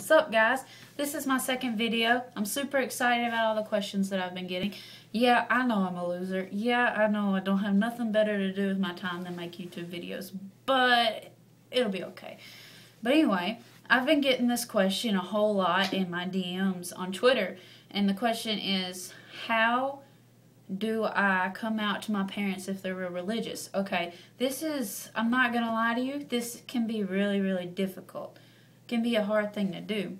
What's up, guys? This is my second video. I'm super excited about all the questions that I've been getting. Yeah, I know I'm a loser. Yeah, I know I don't have nothing better to do with my time than make YouTube videos, but it'll be okay. But anyway, I've been getting this question a whole lot in my DMs on Twitter, and the question is, how do I come out to my parents if they're real religious? Okay, I'm not going to lie to you, this can be really, really difficult. It can be a hard thing to do.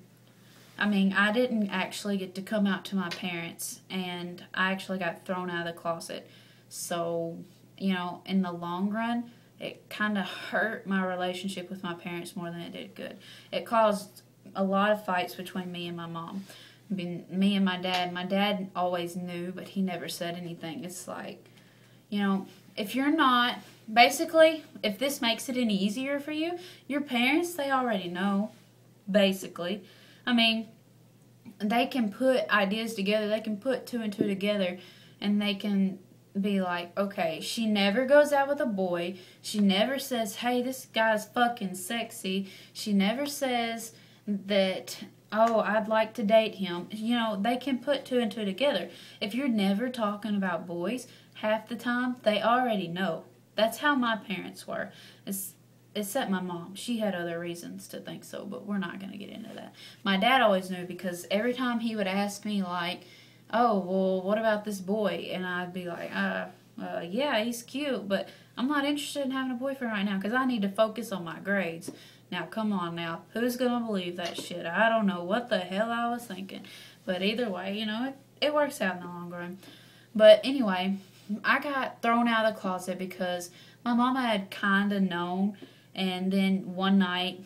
I mean, I didn't actually get to come out to my parents, and I actually got thrown out of the closet. So, in the long run, it kind of hurt my relationship with my parents more than it did good. It caused a lot of fights between me and my mom. Me and my dad always knew, but he never said anything. It's like, if you're not, basically, if this makes it any easier for you, your parents, they already know, basically. I mean, they can put ideas together, they can put two and two together, and they can be like, okay, she never goes out with a boy, she never says, hey, this guy's fucking sexy, she never says that, oh, I'd like to date him. They can put two and two together. If you're never talking about boys, half the time, they already know. That's how my parents were. Except my mom. She had other reasons to think so, but we're not going to get into that. My dad always knew, because every time he would ask me, like, oh, well, what about this boy? And I'd be like, yeah, he's cute, but I'm not interested in having a boyfriend right now because I need to focus on my grades. Now, come on now. Who's going to believe that shit? I don't know what the hell I was thinking. But either way, it works out in the long run. But anyway, I got thrown out of the closet because my mama had kind of known. And then one night,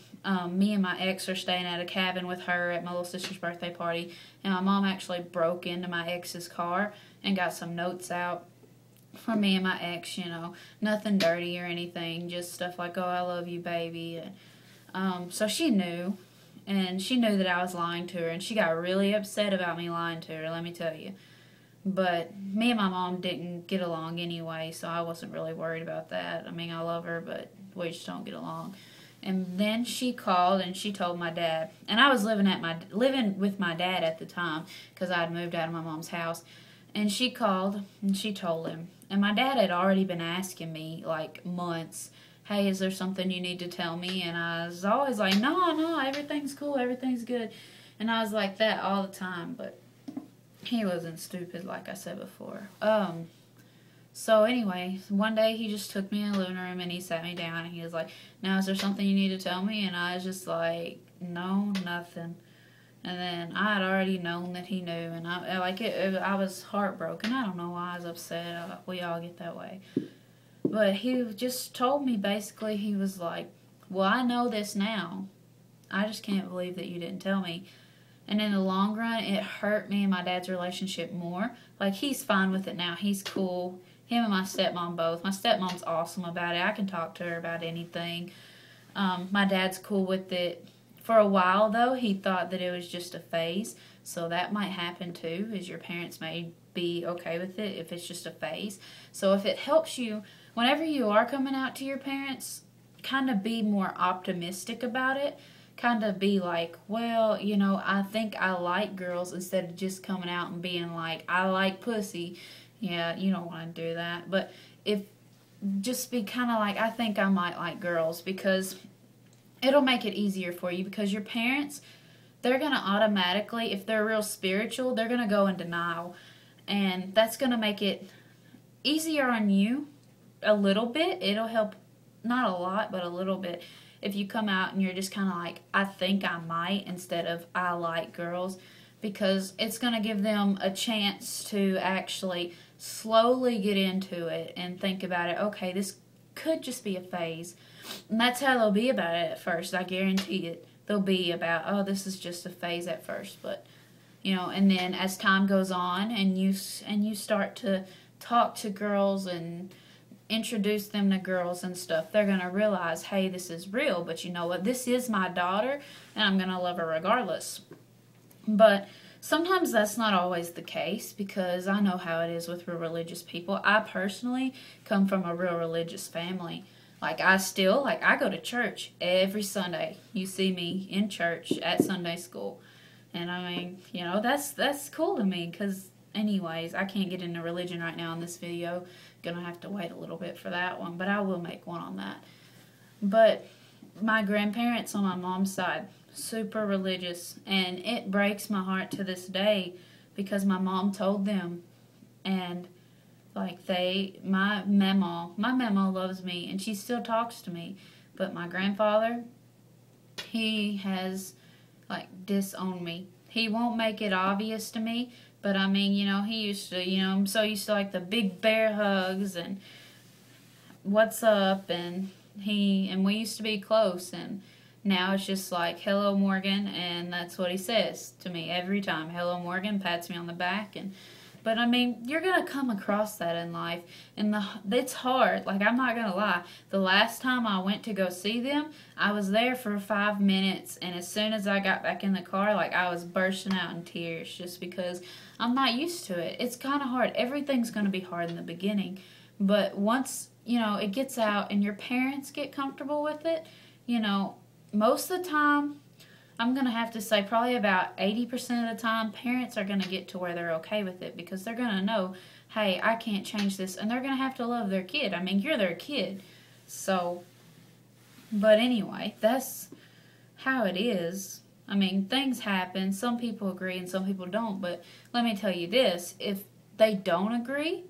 me and my ex are staying at a cabin with her at my little sister's birthday party. And my mom actually broke into my ex's car and got some notes out from me and my ex, nothing dirty or anything. Just stuff like, oh, I love you, baby. And, so she knew. And she knew that I was lying to her. And she got really upset about me lying to her, let me tell you. But me and my mom didn't get along anyway, so I wasn't really worried about that. I mean, I love her, but we just don't get along. And then she called and she told my dad. And I was living with my dad at the time because I had moved out of my mom's house. And she called and she told him. And my dad had already been asking me, like, months, hey, is there something you need to tell me? And I was always like, no, everything's cool, everything's good. And I was like that all the time, but he wasn't stupid, like I said before. So anyway, one day he just took me in the living room and he sat me down and he was like, now, is there something you need to tell me? And I was just like, no, nothing. And then I had already known that he knew, and I was heartbroken. I don't know why I was upset. We all get that way. But he just told me, basically, he was like, well, I know this now. I just can't believe that you didn't tell me. And in the long run, it hurt me and my dad's relationship more. Like, he's fine with it now. He's cool. Him and my stepmom both. My stepmom's awesome about it. I can talk to her about anything. My dad's cool with it. For a while, though, he thought that it was just a phase. So that might happen, too, is your parents may be okay with it if it's just a phase. So if it helps you, whenever you are coming out to your parents, kind of be more optimistic about it. Kind of be like, well, I think I like girls, instead of just coming out and being like, I like pussy. Yeah, you don't want to do that. But just be kind of like, I think I might like girls, because it'll make it easier for you, because your parents, they're going to automatically, if they're real spiritual, they're going to go in denial. And that's going to make it easier on you a little bit. It'll help, not a lot, but a little bit. If you come out and you're just kind of like, I think I might, instead of I like girls, because it's going to give them a chance to actually slowly get into it and think about it. Okay, this could just be a phase. And that's how they'll be about it at first. I guarantee it. They'll be about, oh, this is just a phase at first. But, and then as time goes on and you start to talk to girls and introduce them to girls and stuff, they're going to realize, hey, this is real, but you know what, this is my daughter, and I'm going to love her regardless. But sometimes that's not always the case, because I know how it is with real religious people. I personally come from a real religious family. Like, I go to church every Sunday. You see me in church at Sunday school. And I mean, you know, that's cool to me because, anyways, I can't get into religion right now in this video. Gonna have to wait a little bit for that one, but I will make one on that. But my grandparents on my mom's side, super religious, and it breaks my heart to this day because my mom told them, and like my mama loves me and she still talks to me, but my grandfather, he has like disowned me. He won't make it obvious to me, but I mean, you know, he used to, you know, I'm so used to like the big bear hugs and what's up, and we used to be close, and now it's just like, hello Morgan, and that's what he says to me every time. Hello Morgan, pats me on the back. And but I mean, you're gonna come across that in life, and it's hard. Like, I'm not gonna lie. The last time I went to go see them, I was there for 5 minutes, and as soon as I got back in the car, like, I was bursting out in tears just because I'm not used to it. It's kind of hard. Everything's gonna be hard in the beginning, but once, you know, it gets out and your parents get comfortable with it, you know, most of the time, I'm going to have to say probably about 80% of the time, parents are going to get to where they're okay with it because they're going to know, hey, I can't change this, and they're going to have to love their kid. I mean, you're their kid. So, but anyway, that's how it is. I mean, things happen. Some people agree and some people don't, but let me tell you this. If they don't agree,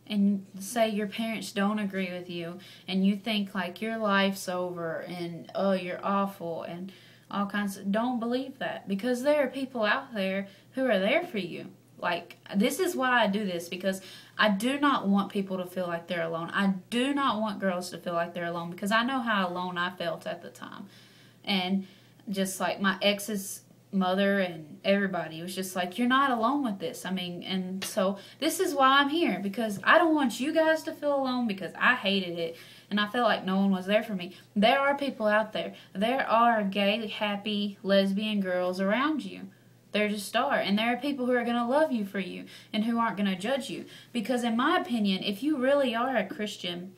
and say your parents don't agree with you, and you think like your life's over, and oh, you're awful, and all kinds of, don't believe that, because there are people out there who are there for you. Like, this is why I do this, because I do not want people to feel like they're alone. I do not want girls to feel like they're alone, because I know how alone I felt at the time. And just like my ex's mother and everybody was just like, you're not alone with this. I mean, and so this is why I'm here, because I don't want you guys to feel alone, because I hated it and I felt like no one was there for me. There are people out there. There are gay, happy, lesbian girls around you. There just are. And there are people who are going to love you for you and who aren't going to judge you. Because in my opinion, if you really are a Christian,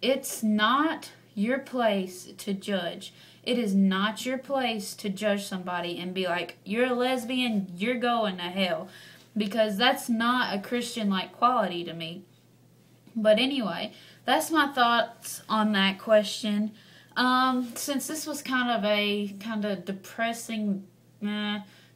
it's not your place to judge. It is not your place to judge somebody and be like, you're a lesbian, you're going to hell. Because that's not a Christian-like quality to me. But anyway, that's my thoughts on that question. Since this was kind of depressing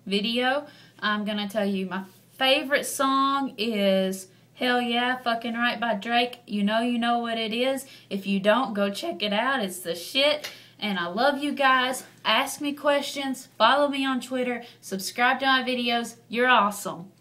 video, I'm going to tell you my favorite song is Hell Yeah, Fucking Right by Drake. You know what it is. If you don't, go check it out. It's the shit. And I love you guys. Ask me questions. Follow me on Twitter. Subscribe to my videos. You're awesome.